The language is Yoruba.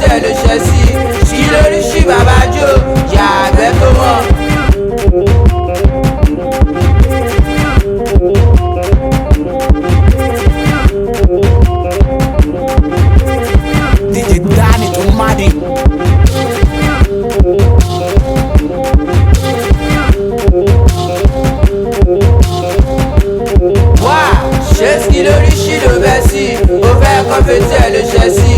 fetí ẹ̀ ló ṣẹ́ sí. Kí lórí ṣì bàbá jò yà àgbẹ̀ tó mọ̀. DJ Danny tó Madi. Wá ṣé kí lórí ṣì ló bẹ́ sí. Ó fẹ́ kọ́ fetí ẹ̀ ló ṣẹ́ sí.